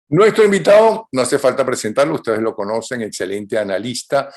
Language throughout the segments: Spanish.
Nuestro invitado, no hace falta presentarlo, ustedes lo conocen, excelente analista,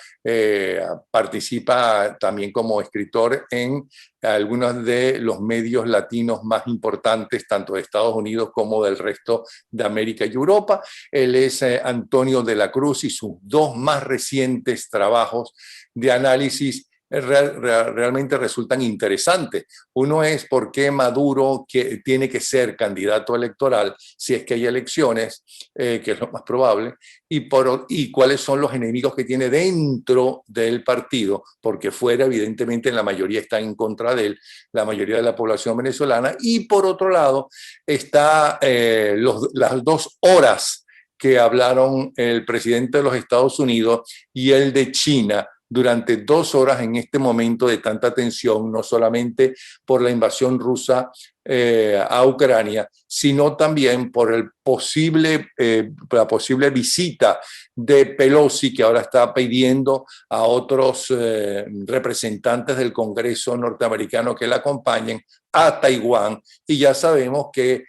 participa también como escritor en algunos de los medios latinos más importantes, tanto de Estados Unidos como del resto de América y Europa. Él es Antonio de la Cruz y sus dos más recientes trabajos de análisis realmente resultan interesantes. Uno es por qué Maduro tiene que ser candidato electoral si es que hay elecciones, que es lo más probable, y cuáles son los enemigos que tiene dentro del partido, porque fuera evidentemente la mayoría está en contra de él, la mayoría de la población venezolana, y por otro lado está las 2 horas que hablaron el presidente de los Estados Unidos y el de China durante 2 horas en este momento de tanta tensión, no solamente por la invasión rusa a Ucrania, sino también por la posible visita de Pelosi, que ahora está pidiendo a otros representantes del Congreso norteamericano que la acompañen a Taiwán. Y ya sabemos que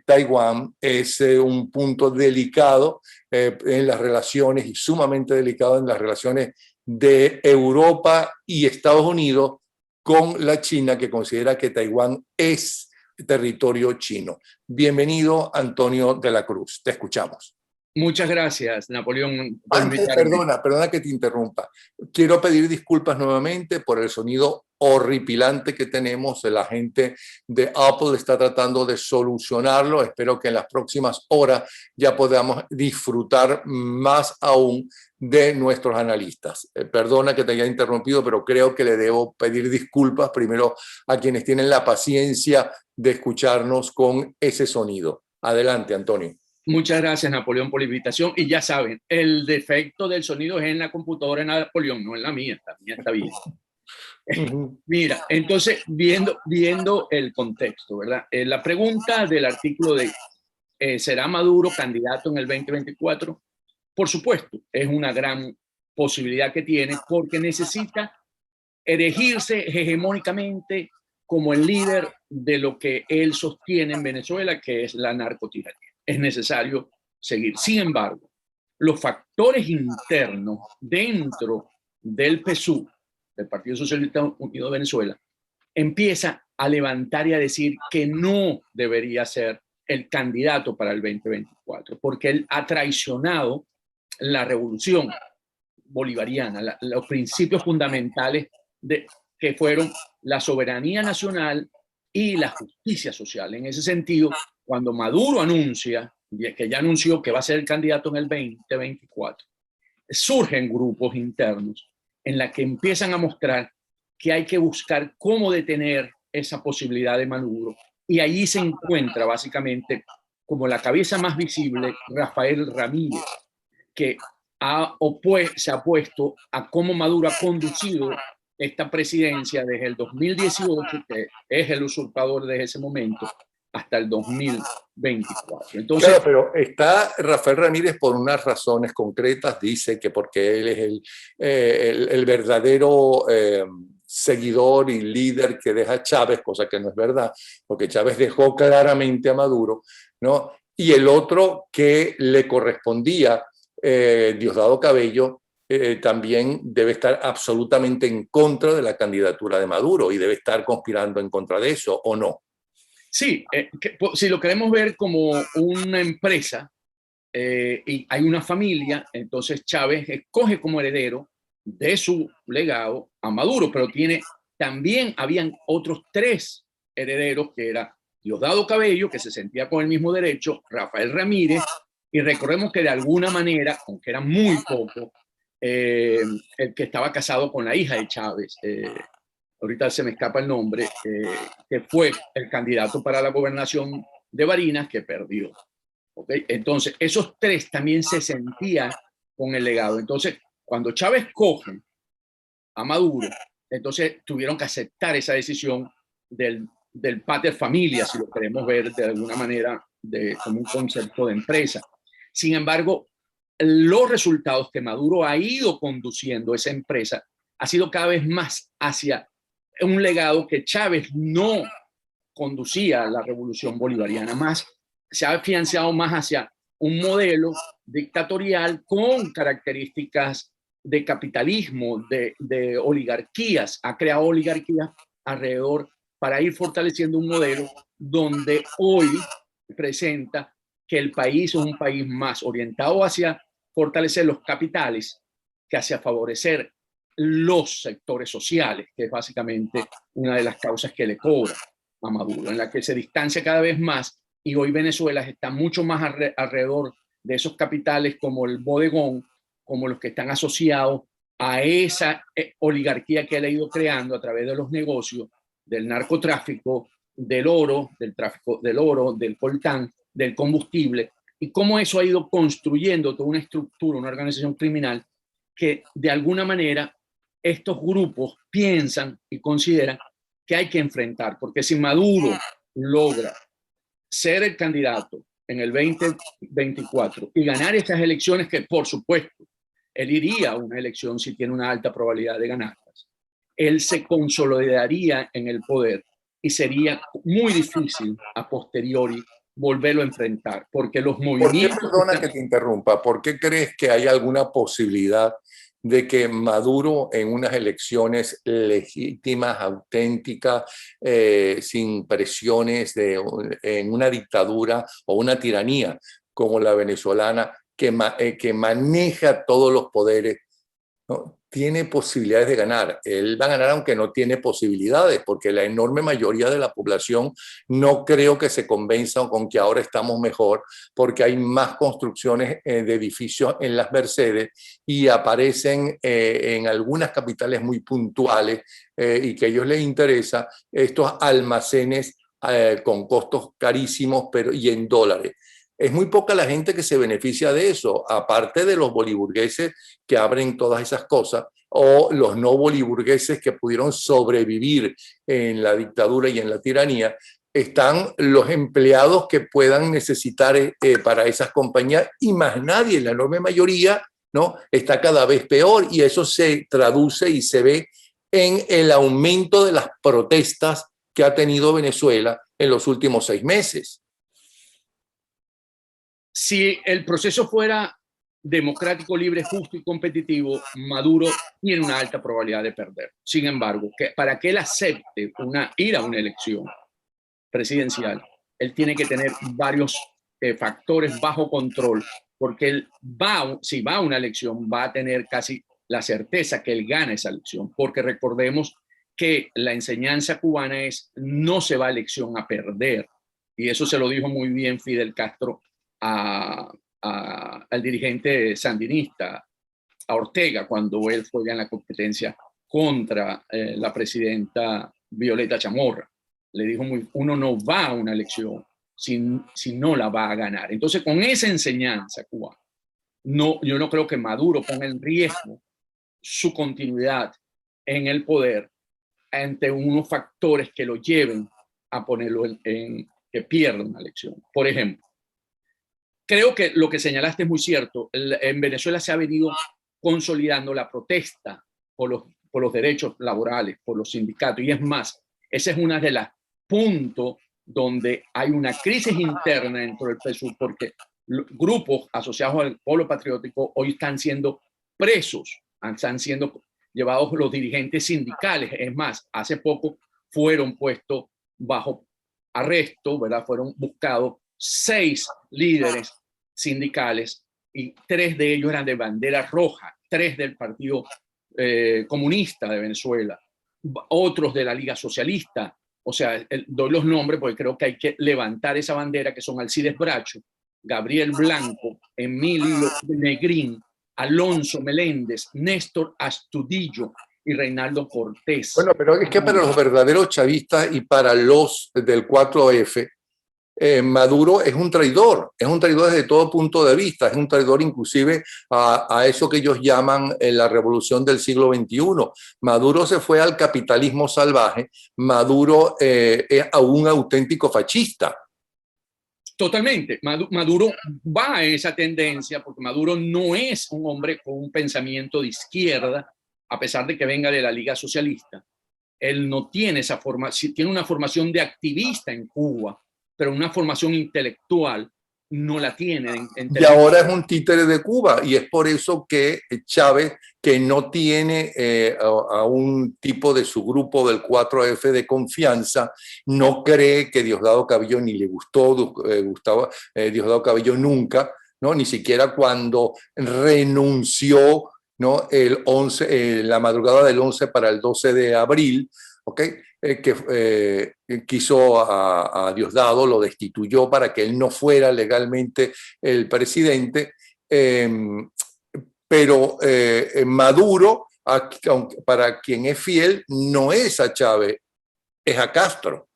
Taiwán es un punto delicado en las relaciones y sumamente delicado en las relaciones de Europa y Estados Unidos con la China, que considera que Taiwán es territorio chino. Bienvenido, Antonio de la Cruz. Te escuchamos. Muchas gracias, Napoleón, por invitarme. Perdona que te interrumpa. Quiero pedir disculpas nuevamente por el sonido horripilante que tenemos. La gente de Apple está tratando de solucionarlo. Espero que en las próximas horas ya podamos disfrutar más aún de nuestros analistas. Perdona que te haya interrumpido, pero creo que le debo pedir disculpas primero a quienes tienen la paciencia de escucharnos con ese sonido. Adelante, Antonio. Muchas gracias, Napoleón, por la invitación. Y ya saben, el defecto del sonido es en la computadora de Napoleón, no en la mía. La mía está bien. Mira, entonces, viendo el contexto, ¿verdad? La pregunta del artículo de ¿será Maduro candidato en el 2024? Por supuesto, es una gran posibilidad que tiene porque necesita erigirse hegemónicamente como el líder de lo que él sostiene en Venezuela, que es la narcotiranía. Es necesario seguir. Sin embargo, los factores internos dentro del PSUV, del Partido Socialista Unido de Venezuela, empieza a levantar y a decir que no debería ser el candidato para el 2024, porque él ha traicionado la revolución bolivariana, los principios fundamentales que fueron la soberanía nacional y la justicia social. En ese sentido, cuando Maduro anuncia, que ya anunció que va a ser el candidato en el 2024, surgen grupos internos en la que empiezan a mostrar que hay que buscar cómo detener esa posibilidad de Maduro. Y allí se encuentra básicamente como la cabeza más visible Rafael Ramírez, que se ha opuesto a cómo Maduro ha conducido esta presidencia desde el 2018, que es el usurpador desde ese momento, hasta el 2024. Entonces, claro, pero está Rafael Ramírez por unas razones concretas, dice que porque él es el verdadero seguidor y líder que deja Chávez, cosa que no es verdad, porque Chávez dejó claramente a Maduro, ¿no? Y el otro que le correspondía, Diosdado Cabello, también debe estar absolutamente en contra de la candidatura de Maduro y debe estar conspirando en contra de eso, ¿o no? sí, si lo queremos ver como una empresa y hay una familia, entonces Chávez escoge como heredero de su legado a Maduro, pero también habían otros 3 herederos, que era Diosdado Cabello, que se sentía con el mismo derecho, Rafael Ramírez, y recordemos que de alguna manera, aunque era muy poco, el que estaba casado con la hija de Chávez, ahorita se me escapa el nombre, que fue el candidato para la gobernación de Barinas, que perdió. ¿Okay? Entonces, esos 3 también se sentían con el legado. Entonces, cuando Chávez coge a Maduro, entonces tuvieron que aceptar esa decisión del pater familia, si lo queremos ver de alguna manera como un concepto de empresa. Sin embargo, los resultados que Maduro ha ido conduciendo esa empresa ha sido cada vez más hacia un legado que Chávez no conducía a la revolución bolivariana, se ha financiado más hacia un modelo dictatorial con características de capitalismo, de oligarquías. Ha creado oligarquías alrededor para ir fortaleciendo un modelo donde hoy presenta que el país es un país más orientado hacia fortalecer los capitales que hacia favorecer los sectores sociales, que es básicamente una de las causas que le cobra a Maduro, en la que se distancia cada vez más, y hoy Venezuela está mucho más alrededor de esos capitales como el bodegón, como los que están asociados a esa oligarquía que él ha ido creando a través de los negocios, del narcotráfico, del oro, del tráfico del oro, del coltán, del combustible, y cómo eso ha ido construyendo toda una estructura, una organización criminal que de alguna manera estos grupos piensan y consideran que hay que enfrentar, porque si Maduro logra ser el candidato en el 2024 y ganar estas elecciones, que por supuesto él iría a una elección si tiene una alta probabilidad de ganarlas, él se consolidaría en el poder y sería muy difícil a posteriori volverlo a enfrentar, porque los ¿Por qué, movimientos perdona que te interrumpa, por qué crees que hay alguna posibilidad de que Maduro en unas elecciones legítimas, auténticas, sin presiones en una dictadura o una tiranía como la venezolana, que maneja todos los poderes, ¿no?, tiene posibilidades de ganar? Él va a ganar aunque no tiene posibilidades, porque la enorme mayoría de la población no creo que se convenzan con que ahora estamos mejor, porque hay más construcciones de edificios en las Mercedes y aparecen en algunas capitales muy puntuales y que a ellos les interesa estos almacenes con costos carísimos y en dólares. Es muy poca la gente que se beneficia de eso, aparte de los boliburgueses que abren todas esas cosas, o los no boliburgueses que pudieron sobrevivir en la dictadura y en la tiranía. Están los empleados que puedan necesitar para esas compañías, y más nadie, la enorme mayoría, ¿no?, está cada vez peor, y eso se traduce y se ve en el aumento de las protestas que ha tenido Venezuela en los últimos 6 meses. Si el proceso fuera democrático, libre, justo y competitivo, Maduro tiene una alta probabilidad de perder. Sin embargo, para que él acepte ir a una elección presidencial, él tiene que tener varios factores bajo control, porque él si va a una elección, va a tener casi la certeza que él gana esa elección, porque recordemos que la enseñanza cubana es: no se va a elección a perder. Y eso se lo dijo muy bien Fidel Castro al dirigente sandinista, a Ortega, cuando él fue en la competencia contra la presidenta Violeta Chamorro. Le dijo: uno no va a una elección si no la va a ganar. Entonces, con esa enseñanza cubana, yo no creo que Maduro ponga en riesgo su continuidad en el poder ante unos factores que lo lleven a ponerlo que pierda una elección. Por ejemplo, creo que lo que señalaste es muy cierto. En Venezuela se ha venido consolidando la protesta por los derechos laborales, por los sindicatos. Y es más, ese es uno de los puntos donde hay una crisis interna dentro del PSUV, porque grupos asociados al Polo Patriótico hoy están siendo presos, están siendo llevados los dirigentes sindicales. Es más, hace poco fueron puestos bajo arresto, ¿verdad? Fueron buscados 6 líderes sindicales, y 3 de ellos eran de bandera roja, 3 del Partido Comunista de Venezuela, otros de la Liga Socialista. O sea, doy los nombres porque creo que hay que levantar esa bandera, que son Alcides Bracho, Gabriel Blanco, Emilio Negrín, Alonso Meléndez, Néstor Astudillo y Reinaldo Cortés. Bueno, pero es que para los verdaderos chavistas y para los del 4F, Maduro es un traidor desde todo punto de vista, es un traidor inclusive a eso que ellos llaman la revolución del siglo XXI. Maduro se fue al capitalismo salvaje, Maduro es un auténtico fascista. Totalmente. Maduro va a esa tendencia, porque Maduro no es un hombre con un pensamiento de izquierda, a pesar de que venga de la Liga Socialista. Él no tiene esa formación, tiene una formación de activista en Cuba, pero una formación intelectual no la tiene. Y ahora es un títere de Cuba, y es por eso que Chávez, que no tiene a un tipo de su grupo del 4F de confianza, no cree que Diosdado Cabello, ni le gustó Diosdado Cabello nunca, ¿no? Ni siquiera cuando renunció, ¿no? La madrugada del 11 para el 12 de abril, ¿ok? Quiso a Diosdado, lo destituyó para que él no fuera legalmente el presidente, pero Maduro, para quien es fiel, no es a Chávez, es a Castro.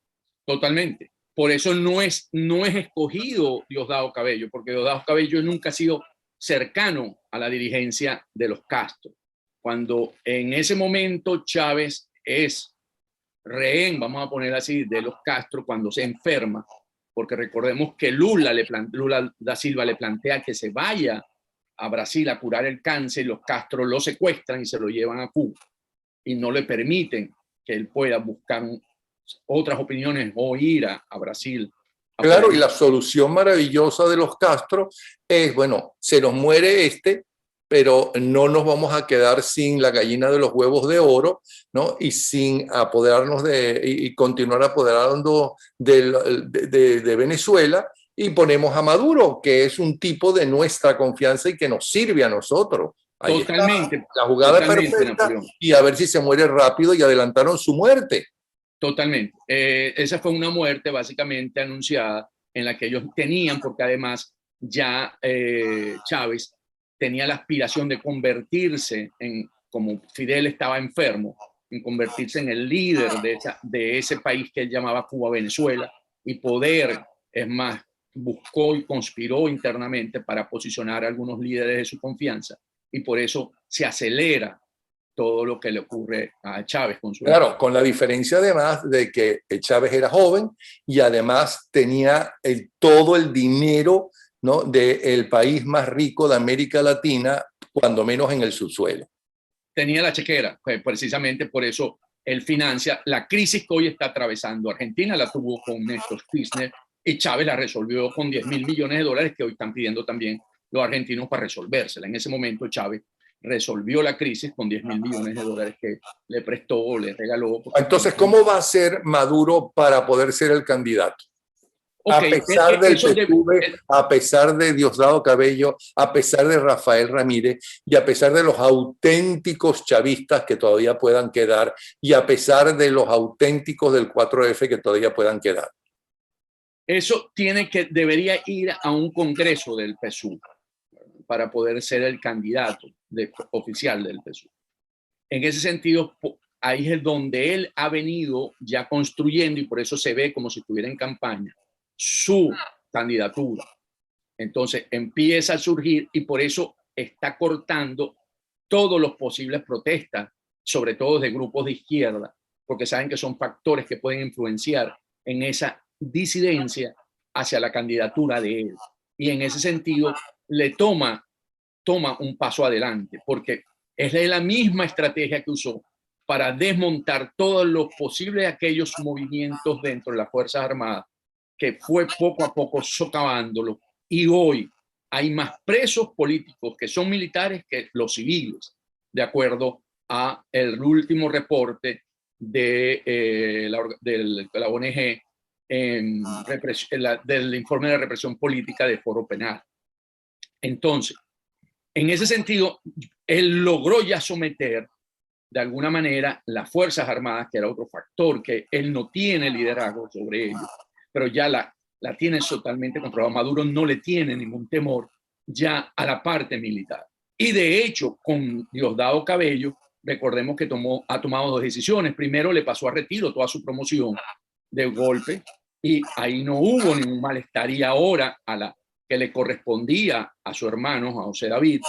Totalmente. Por eso no es escogido Diosdado Cabello, porque Diosdado Cabello nunca ha sido cercano a la dirigencia de los Castro. Cuando en ese momento Chávez es rehén, vamos a poner así, de los Castro cuando se enferma, porque recordemos que Lula da Silva le plantea que se vaya a Brasil a curar el cáncer, y los Castro lo secuestran y se lo llevan a Cuba y no le permiten que él pueda buscar otras opiniones o ir a Brasil. Claro, y la solución maravillosa de los Castro es, bueno, se nos muere pero no nos vamos a quedar sin la gallina de los huevos de oro, ¿no? Y sin apoderarnos y continuar apoderando de Venezuela, y ponemos a Maduro, que es un tipo de nuestra confianza y que nos sirve a nosotros. Ahí totalmente. Está. La jugada es perfecta, Napoleón. Y a ver si se muere rápido, y adelantaron su muerte. Totalmente. Esa fue una muerte básicamente anunciada en la que ellos tenían, porque además ya Chávez tenía la aspiración de convertirse como Fidel estaba enfermo, en convertirse en el líder de ese país que él llamaba Cuba-Venezuela, y poder, es más, buscó y conspiró internamente para posicionar a algunos líderes de su confianza, y por eso se acelera todo lo que le ocurre a Chávez con su Claro, con la diferencia además de que Chávez era joven y además tenía todo el dinero, ¿no?, del país más rico de América Latina, cuando menos en el subsuelo. Tenía la chequera, pues precisamente por eso él financia la crisis que hoy está atravesando Argentina. La tuvo con Néstor Kirchner, y Chávez la resolvió con 10.000 millones de dólares que hoy están pidiendo también los argentinos para resolvérsela. En ese momento Chávez resolvió la crisis con 10.000 millones de dólares que le prestó o le regaló. Entonces, ¿cómo va a ser Maduro para poder ser el candidato? Okay, a pesar del PSUV, a pesar de Diosdado Cabello, a pesar de Rafael Ramírez, y a pesar de los auténticos chavistas que todavía puedan quedar, y a pesar de los auténticos del 4F que todavía puedan quedar. Eso debería ir a un congreso del PSUV para poder ser el candidato oficial del PSUV. En ese sentido, ahí es donde él ha venido ya construyendo, y por eso se ve como si estuviera en campaña, su candidatura. Entonces empieza a surgir, y por eso está cortando todos los posibles protestas, sobre todo de grupos de izquierda, porque saben que son factores que pueden influenciar en esa disidencia hacia la candidatura de él. Y en ese sentido le toma un paso adelante, porque es la misma estrategia que usó para desmontar todos los posibles aquellos movimientos dentro de las Fuerzas Armadas, que fue poco a poco socavándolo, y hoy hay más presos políticos que son militares que los civiles, de acuerdo a el último reporte de la ONG del informe de represión política de Foro Penal. Entonces, en ese sentido, él logró ya someter de alguna manera las Fuerzas Armadas, que era otro factor, que él no tiene liderazgo sobre ellos, pero ya la tiene totalmente controlada. Maduro no le tiene ningún temor ya a la parte militar. Y de hecho, con Diosdado Cabello, recordemos que ha tomado dos decisiones. Primero, le pasó a retiro toda su promoción de golpe, y ahí no hubo ningún malestar. Y ahora, a la que le correspondía a su hermano, a José David,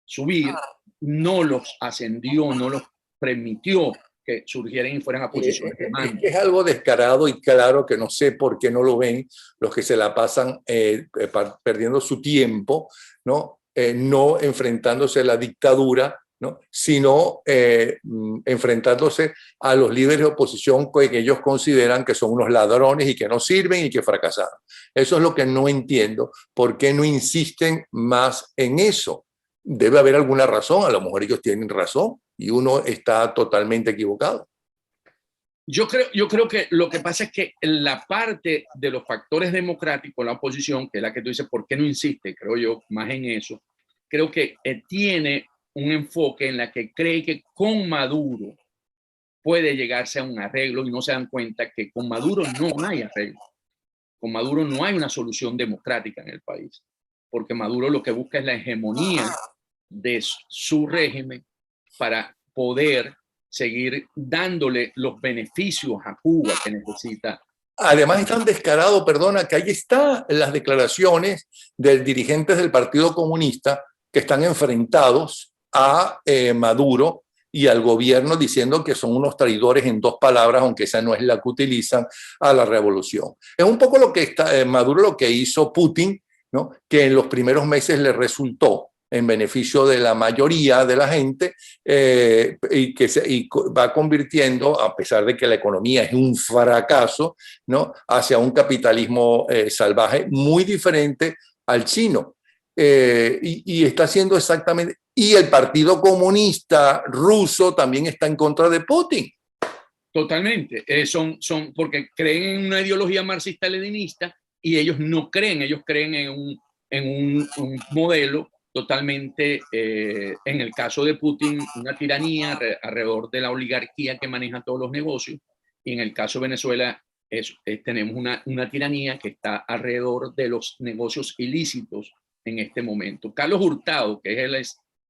subir, no los ascendió, no los permitió que surgieran y fueran a posiciones de mando. Es algo descarado y claro que no sé por qué no lo ven los que se la pasan perdiendo su tiempo, ¿no? No enfrentándose a la dictadura, ¿no? Sino enfrentándose a los líderes de oposición que ellos consideran que son unos ladrones y que no sirven y que fracasaron. Eso es lo que no entiendo. ¿Por qué no insisten más en eso? Debe haber alguna razón, a lo mejor ellos tienen razón y uno está totalmente equivocado. Yo creo que lo que pasa es que la parte de los factores democráticos, la oposición, que es la que tú dices, ¿por qué no insiste? Creo yo más en eso. Creo que tiene un enfoque en la que cree que con Maduro puede llegarse a un arreglo y no se dan cuenta que con Maduro no hay arreglo. Con Maduro no hay una solución democrática en el país, porque Maduro lo que busca es la hegemonía de su régimen para poder seguir dándole los beneficios a Cuba que necesita. Además, es tan descarado, perdona, que ahí están las declaraciones de dirigentes del Partido Comunista que están enfrentados a Maduro y al gobierno diciendo que son unos traidores en dos palabras, aunque esa no es la que utilizan, a la revolución. Es un poco lo que está, Maduro lo que hizo Putin, ¿no? Que en los primeros meses le resultó en beneficio de la mayoría de la gente y que va convirtiendo, a pesar de que la economía es un fracaso, ¿no? Hacia un capitalismo salvaje muy diferente al chino. Y está haciendo exactamente... Y el Partido Comunista Ruso también está en contra de Putin. Totalmente. Son porque creen en una ideología marxista-leninista y ellos no creen, ellos creen en un modelo totalmente, en el caso de Putin, una tiranía alrededor de la oligarquía que maneja todos los negocios, y en el caso de Venezuela tenemos una tiranía que está alrededor de los negocios ilícitos en este momento. Carlos Hurtado, que es el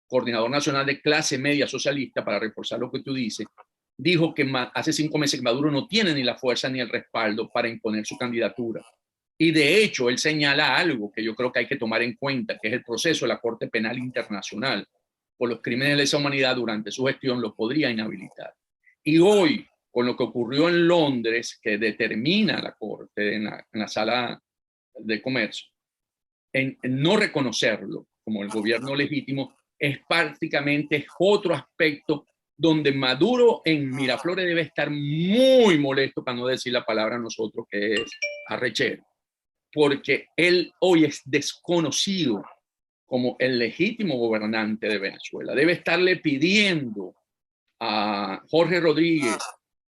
coordinador nacional de clase media socialista, para reforzar lo que tú dices, dijo que hace 5 meses que Maduro no tiene ni la fuerza ni el respaldo para imponer su candidatura. Y de hecho, él señala algo que yo creo que hay que tomar en cuenta, que es el proceso de la Corte Penal Internacional por los crímenes de lesa humanidad durante su gestión lo podría inhabilitar. Y hoy, con lo que ocurrió en Londres, que determina la Corte en la sala de comercio, en no reconocerlo como el gobierno legítimo, es prácticamente otro aspecto donde Maduro en Miraflores debe estar muy molesto, para no decir la palabra nosotros, que es arrechero, porque él hoy es desconocido como el legítimo gobernante de Venezuela. Debe estarle pidiendo a Jorge Rodríguez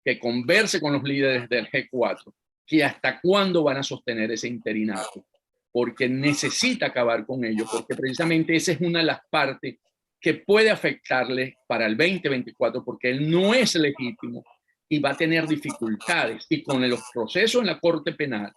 que converse con los líderes del G4, que hasta cuándo van a sostener ese interinato, porque necesita acabar con ello, porque precisamente esa es una de las partes que puede afectarle para el 2024, porque él no es legítimo y va a tener dificultades. Y con los procesos en la Corte Penal,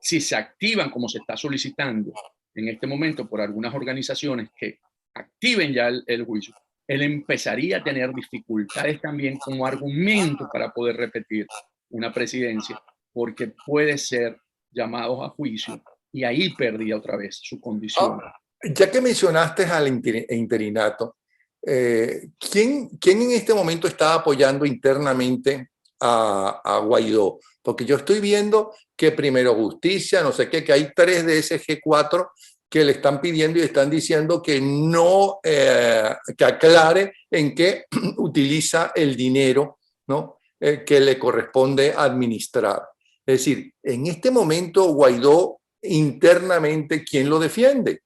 si se activan como se está solicitando en este momento por algunas organizaciones que activen ya el juicio, él empezaría a tener dificultades también como argumento para poder repetir una presidencia, porque puede ser llamados a juicio y ahí perdía otra vez su condición. Ya que mencionaste al interinato, ¿quién en este momento está apoyando internamente a Guaidó? Porque yo estoy viendo que Primero Justicia, no sé qué, que hay 3 de ese G4 que le están pidiendo y están diciendo que no, que aclare en qué utiliza el dinero, ¿no? Que le corresponde administrar. Es decir, en este momento Guaidó internamente, ¿quién lo defiende?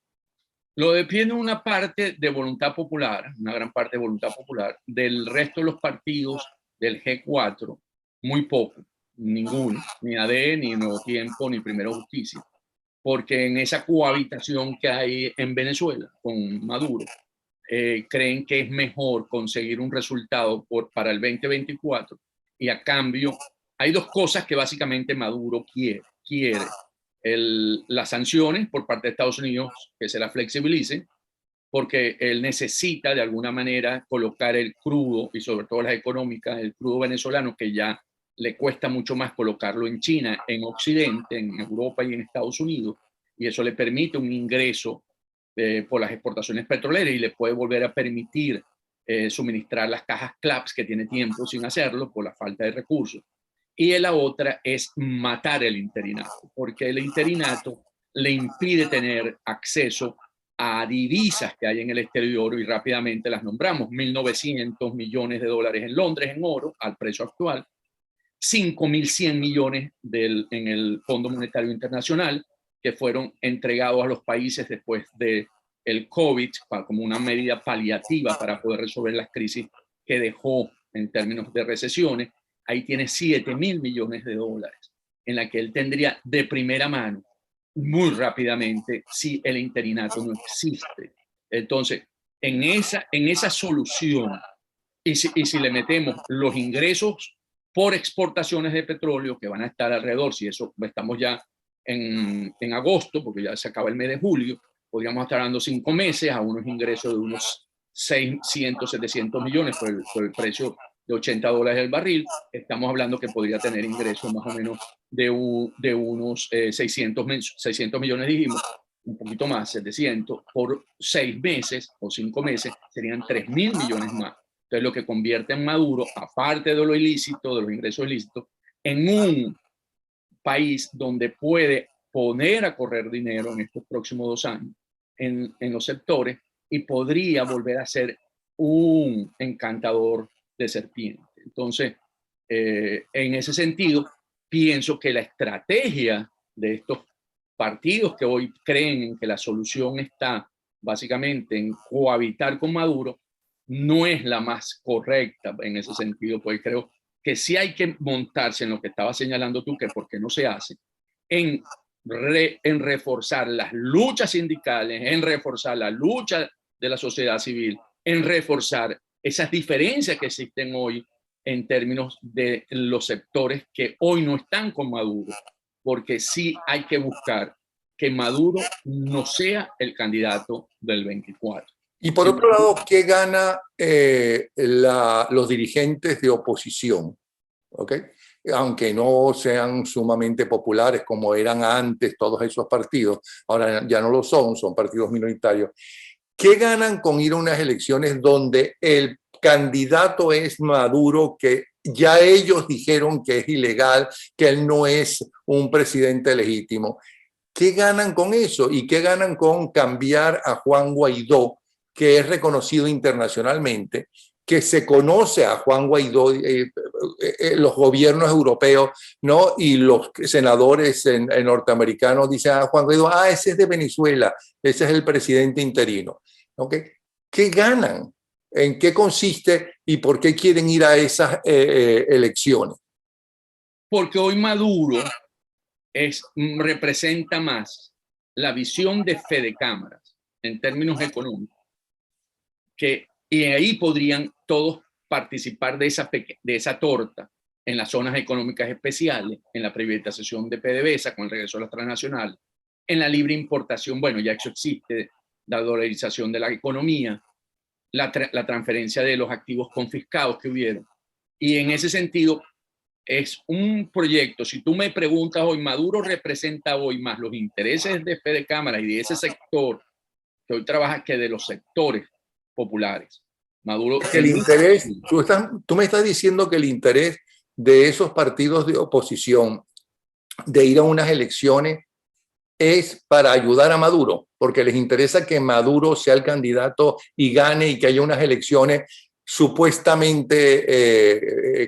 Lo defiende una parte de voluntad popular, una gran parte de voluntad popular. Del resto de los partidos del G4, muy poco, ninguno, ni AD, ni Nuevo Tiempo, ni Primero Justicia. Porque en esa cohabitación que hay en Venezuela con Maduro, creen que es mejor conseguir un resultado para el 2024 y a cambio hay 2 cosas que básicamente Maduro quiere las sanciones por parte de Estados Unidos, que se las flexibilicen, porque él necesita de alguna manera colocar el crudo y sobre todo las económicas, el crudo venezolano, que ya le cuesta mucho más colocarlo en China, en Occidente, en Europa y en Estados Unidos, y eso le permite un ingreso por las exportaciones petroleras y le puede volver a permitir suministrar las cajas CLAPS, que tiene tiempo sin hacerlo por la falta de recursos. Y la otra es matar el interinato, porque el interinato le impide tener acceso a divisas que hay en el exterior y rápidamente las nombramos. 1.900 millones de dólares en Londres en oro al precio actual, 5.100 millones en el Fondo Monetario Internacional que fueron entregados a los países después del COVID como una medida paliativa para poder resolver las crisis que dejó en términos de recesiones. Ahí tiene 7.000 millones de dólares en la que él tendría de primera mano muy rápidamente si el interinato no existe. Entonces, en esa solución, y si le metemos los ingresos por exportaciones de petróleo, que van a estar alrededor, si eso estamos ya en agosto, porque ya se acaba el mes de julio, podríamos estar dando 5 meses a unos ingresos de unos 600, 700 millones por el precio de $80 el barril. Estamos hablando que podría tener ingresos más o menos de unos 600 millones, dijimos, un poquito más, 700, por 6 meses o 5 meses, serían 3.000 millones más. Entonces, lo que convierte a Maduro, aparte de lo ilícito, de los ingresos ilícitos, en un país donde puede poner a correr dinero en estos próximos 2 años en los sectores y podría volver a ser un encantador de serpiente. Entonces, en ese sentido, pienso que la estrategia de estos partidos que hoy creen en que la solución está básicamente en cohabitar con Maduro no es la más correcta en ese sentido, pues creo que sí hay que montarse en lo que estaba señalando tú, que por qué no se hace, en reforzar las luchas sindicales, en reforzar la lucha de la sociedad civil, en reforzar esas diferencias que existen hoy en términos de los sectores que hoy no están con Maduro, porque sí hay que buscar que Maduro no sea el candidato del 24. Y por otro lado, ¿qué gana los dirigentes de oposición? ¿Okay? Aunque no sean sumamente populares como eran antes todos esos partidos, ahora ya no lo son partidos minoritarios. ¿Qué ganan con ir a unas elecciones donde el candidato es Maduro, que ya ellos dijeron que es ilegal, que él no es un presidente legítimo? ¿Qué ganan con eso? ¿Y qué ganan con cambiar a Juan Guaidó, que es reconocido internacionalmente, que se conoce a Juan Guaidó, los gobiernos europeos, ¿no? Y los senadores norteamericanos dicen a Juan Guaidó, ese es de Venezuela, ese es el presidente interino. ¿Okay? ¿Qué ganan? ¿En qué consiste y por qué quieren ir a esas elecciones? Porque hoy Maduro representa más la visión de Fede Cámaras en términos económicos, y ahí podrían todos participar de esa torta en las zonas económicas especiales, en la privatización de PDVSA con el regreso a las transnacionales, en la libre importación, bueno, ya eso existe, la dolarización de la economía, la transferencia de los activos confiscados que hubieron. Y en ese sentido, es un proyecto. Si tú me preguntas hoy, Maduro representa hoy más los intereses de Fede Cámara y de ese sector que hoy trabaja que de los sectores populares. Maduro, el interés, tú me estás diciendo que el interés de esos partidos de oposición de ir a unas elecciones es para ayudar a Maduro, porque les interesa que Maduro sea el candidato y gane y que haya unas elecciones supuestamente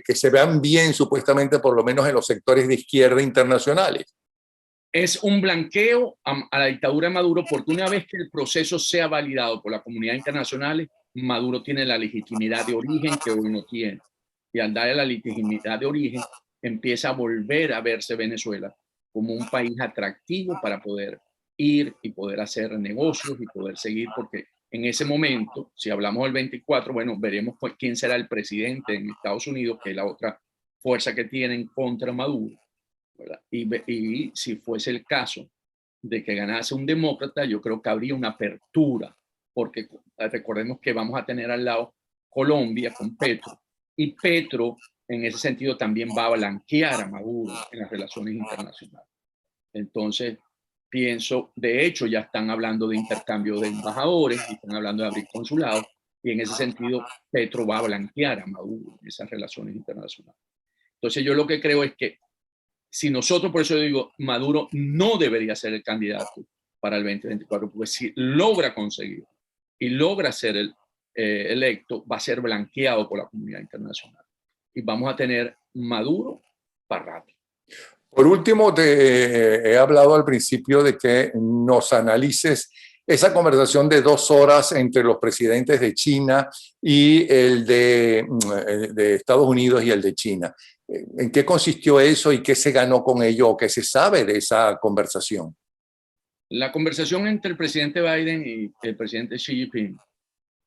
que se vean bien, supuestamente por lo menos en los sectores de izquierda internacionales. Es un blanqueo a la dictadura de Maduro, porque una vez que el proceso sea validado por la comunidad internacional, Maduro tiene la legitimidad de origen que hoy no tiene. Y al darle la legitimidad de origen, empieza a volver a verse Venezuela como un país atractivo para poder ir y poder hacer negocios y poder seguir, porque en ese momento, si hablamos del 24, bueno, veremos quién será el presidente en Estados Unidos, que es la otra fuerza que tienen contra Maduro. Y si fuese el caso de que ganase un demócrata, yo creo que habría una apertura, porque recordemos que vamos a tener al lado Colombia con Petro, y Petro en ese sentido también va a blanquear a Maduro en las relaciones internacionales. Entonces, pienso, de hecho, ya están hablando de intercambio de embajadores, y están hablando de abrir consulados, y en ese sentido, Petro va a blanquear a Maduro en esas relaciones internacionales. Entonces, yo lo que creo es que si nosotros, por eso digo, Maduro no debería ser el candidato para el 2024, porque si logra conseguir y logra ser electo, va a ser blanqueado por la comunidad internacional. Y vamos a tener Maduro para rato. Por último, te he hablado al principio de que nos analices esa conversación de 2 horas entre los presidentes de China y el de Estados Unidos y el de China. ¿En qué consistió eso y qué se ganó con ello o qué se sabe de esa conversación? La conversación entre el presidente Biden y el presidente Xi Jinping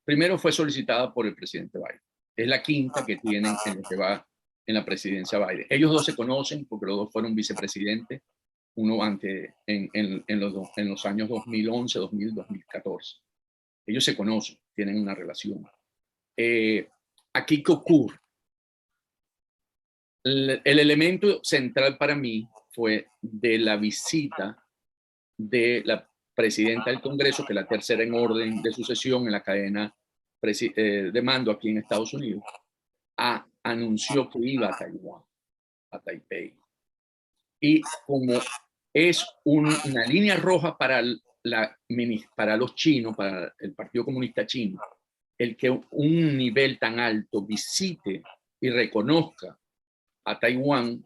primero fue solicitada por el presidente Biden. Es la quinta que tienen en lo que va en la presidencia Biden. Ellos dos se conocen porque los dos fueron vicepresidentes, uno antes en los años 2011, 2000, 2014. Ellos se conocen, tienen una relación. Aquí, ¿qué ocurre? El elemento central para mí fue de la visita de la presidenta del Congreso, que es la tercera en orden de sucesión en la cadena de mando aquí en Estados Unidos, anunció que iba a Taiwán, a Taipei. Y como es una línea roja para los chinos, para el Partido Comunista Chino, el que un nivel tan alto visite y reconozca a Taiwán,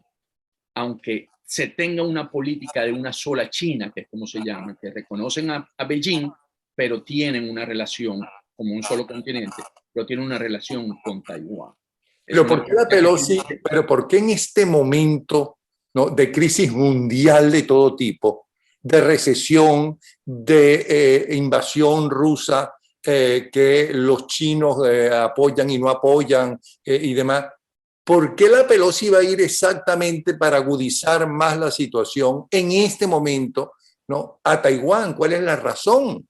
aunque se tenga una política de una sola China, que es como se llama, que reconocen a Beijing, pero tienen una relación como un solo continente, pero tienen una relación con Taiwán. Pero ¿por qué la Pelosi, pero por qué en este momento, ¿no?, de crisis mundial de todo tipo, de recesión, de invasión rusa, que los chinos apoyan y no apoyan y demás, ¿por qué la Pelosi va a ir exactamente para agudizar más la situación en este momento, ¿no?, a Taiwán? ¿Cuál es la razón?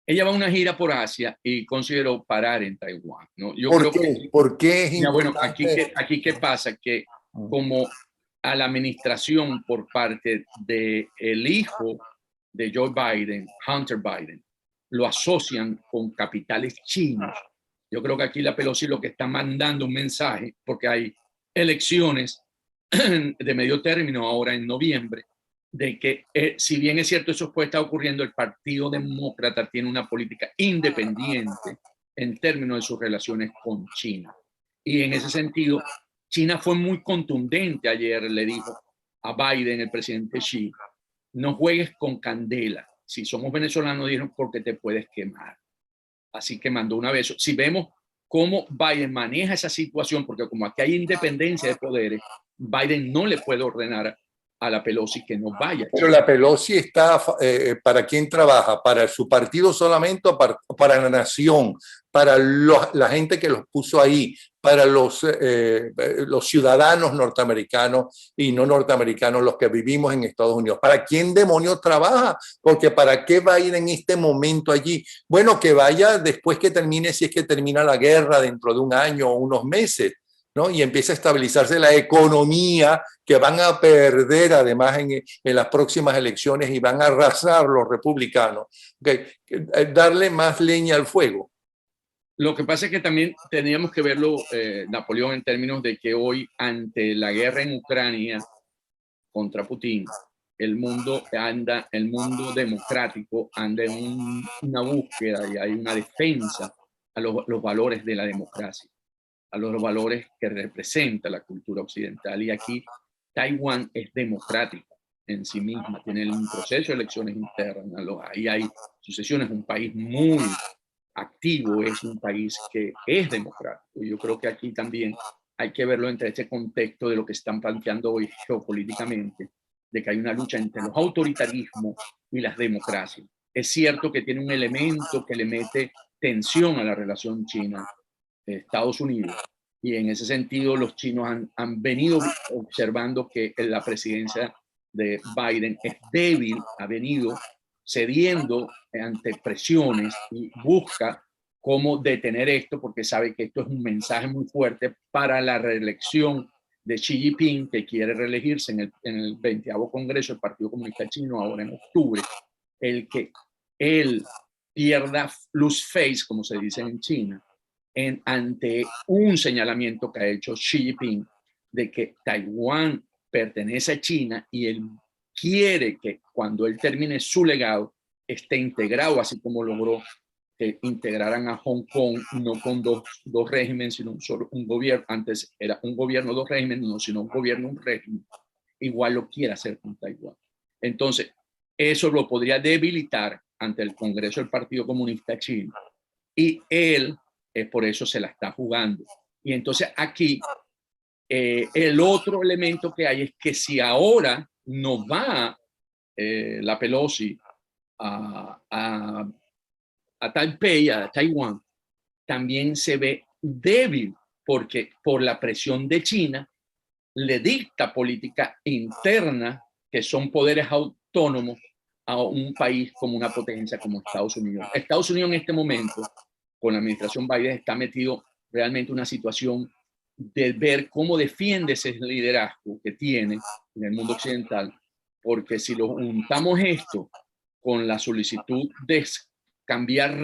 Ella va a una gira por Asia y consideró parar en Taiwán, ¿no? Yo ¿Por creo qué? que, ¿Por qué es ya, bueno, importante? aquí qué pasa, que como a la administración por parte del hijo de Joe Biden, Hunter Biden, lo asocian con capitales chinos. Yo creo que aquí la Pelosi lo que está mandando un mensaje, porque hay elecciones de medio término ahora en noviembre, de que si bien es cierto eso puede estar ocurriendo, el Partido Demócrata tiene una política independiente en términos de sus relaciones con China. Y en ese sentido, China fue muy contundente ayer, le dijo a Biden, el presidente Xi, no juegues con candela. Si somos venezolanos, dijeron, porque te puedes quemar. Así que mandó un aviso. Si vemos cómo Biden maneja esa situación, porque como aquí hay independencia de poderes, Biden no le puede ordenar a la Pelosi que no vaya. Pero la Pelosi está, ¿para quién trabaja? ¿Para su partido solamente o para la nación? ¿Para la gente que los puso ahí? ¿Para los ciudadanos norteamericanos y no norteamericanos, los que vivimos en Estados Unidos? ¿Para quién demonios trabaja? Porque ¿para qué va a ir en este momento allí? Bueno, que vaya después que termine, si es que termina la guerra dentro de un año o unos meses, ¿no? Y empieza a estabilizarse la economía, que van a perder además en las próximas elecciones y van a arrasar los republicanos. Okay. Darle más leña al fuego. Lo que pasa es que también teníamos que verlo, Napoleón, en términos de que hoy, ante la guerra en Ucrania contra Putin, el mundo democrático anda en una búsqueda y hay una defensa a los valores de la democracia, a los valores que representa la cultura occidental. Y aquí Taiwán es democrática en sí misma, tiene un proceso de elecciones internas, ahí hay sucesiones, un país muy activo, es un país que es democrático. Yo creo que aquí también hay que verlo entre este contexto de lo que están planteando hoy geopolíticamente, de que hay una lucha entre los autoritarismos y las democracias. Es cierto que tiene un elemento que le mete tensión a la relación China-Estados Unidos, y en ese sentido los chinos han venido observando que la presidencia de Biden es débil, ha venido cediendo ante presiones y busca cómo detener esto, porque sabe que esto es un mensaje muy fuerte para la reelección de Xi Jinping, que quiere reelegirse en el 20º Congreso del Partido Comunista Chino ahora en octubre, el que él pierda lose face, como se dice en China, ante un señalamiento que ha hecho Xi Jinping de que Taiwán pertenece a China y quiere que cuando él termine su legado esté integrado, así como logró que integraran a Hong Kong, no con dos regímenes, sino solo un gobierno. Antes era un gobierno, dos regímenes, no, sino un gobierno, un régimen. Igual lo quiere hacer con Taiwán. Entonces, eso lo podría debilitar ante el Congreso del Partido Comunista Chino. Y él, por eso se la está jugando. Y entonces aquí, el otro elemento que hay es que si ahora no va la Pelosi a Taipei, a Taiwán, también se ve débil porque por la presión de China le dicta política interna, que son poderes autónomos, a un país como una potencia como Estados Unidos. Estados Unidos en este momento, con la administración Biden, está metido realmente en una situación de ver cómo defiende ese liderazgo que tiene en el mundo occidental, porque si lo juntamos esto con la solicitud de cambiar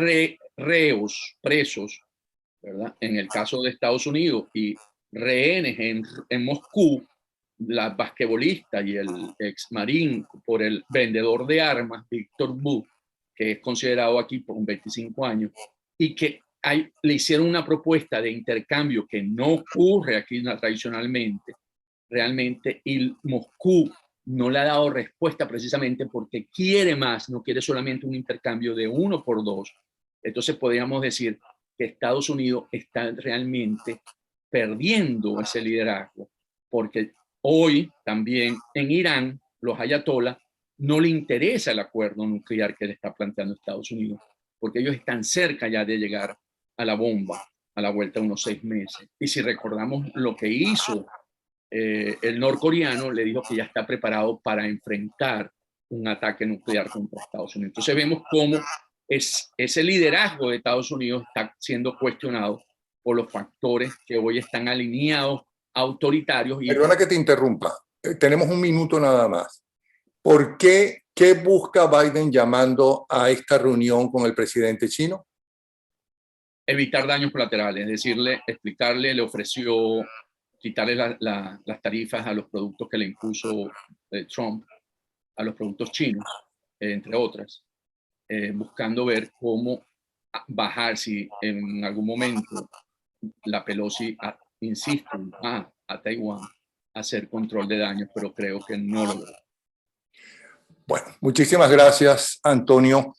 reos, presos, ¿verdad? En el caso de Estados Unidos y rehenes en Moscú, la basquetbolista y el ex marín por el vendedor de armas, Víctor Wu, que es considerado aquí por un 25 años, y que le hicieron una propuesta de intercambio que no ocurre aquí tradicionalmente, realmente, y Moscú no le ha dado respuesta precisamente porque quiere más, no quiere solamente un intercambio de 1 por 2. Entonces podríamos decir que Estados Unidos está realmente perdiendo ese liderazgo, porque hoy también en Irán los ayatolás no le interesa el acuerdo nuclear que le está planteando Estados Unidos, porque ellos están cerca ya de llegar a la bomba a la vuelta de unos 6 meses. Y si recordamos lo que hizo el norcoreano, le dijo que ya está preparado para enfrentar un ataque nuclear contra Estados Unidos. Entonces vemos cómo ese liderazgo de Estados Unidos está siendo cuestionado por los factores que hoy están alineados autoritarios. Perdona que te interrumpa. Tenemos un minuto nada más. ¿Por qué? ¿Qué busca Biden llamando a esta reunión con el presidente chino? Evitar daños colaterales, es decirle, explicarle, le ofreció quitarle las tarifas a los productos que le impuso Trump, a los productos chinos, entre otras, buscando ver cómo bajar si en algún momento la Pelosi insiste a Taiwán a hacer control de daños, pero creo que no lo logró. Bueno, muchísimas gracias, Antonio.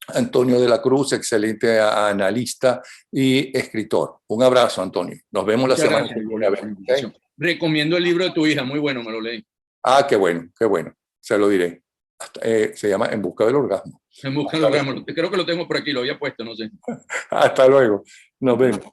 Antonio de la Cruz, excelente analista y escritor. Un abrazo, Antonio. Nos vemos la semana que viene. ¿Okay? Recomiendo el libro de tu hija, muy bueno, me lo leí. Ah, qué bueno, se lo diré. Se llama En busca del orgasmo. En busca del orgasmo. Creo que lo tengo por aquí, lo había puesto, no sé. Hasta luego, nos vemos.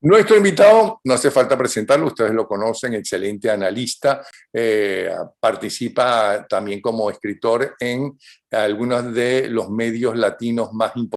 Nuestro invitado, no hace falta presentarlo, ustedes lo conocen, excelente analista, participa también como escritor en algunos de los medios latinos más importantes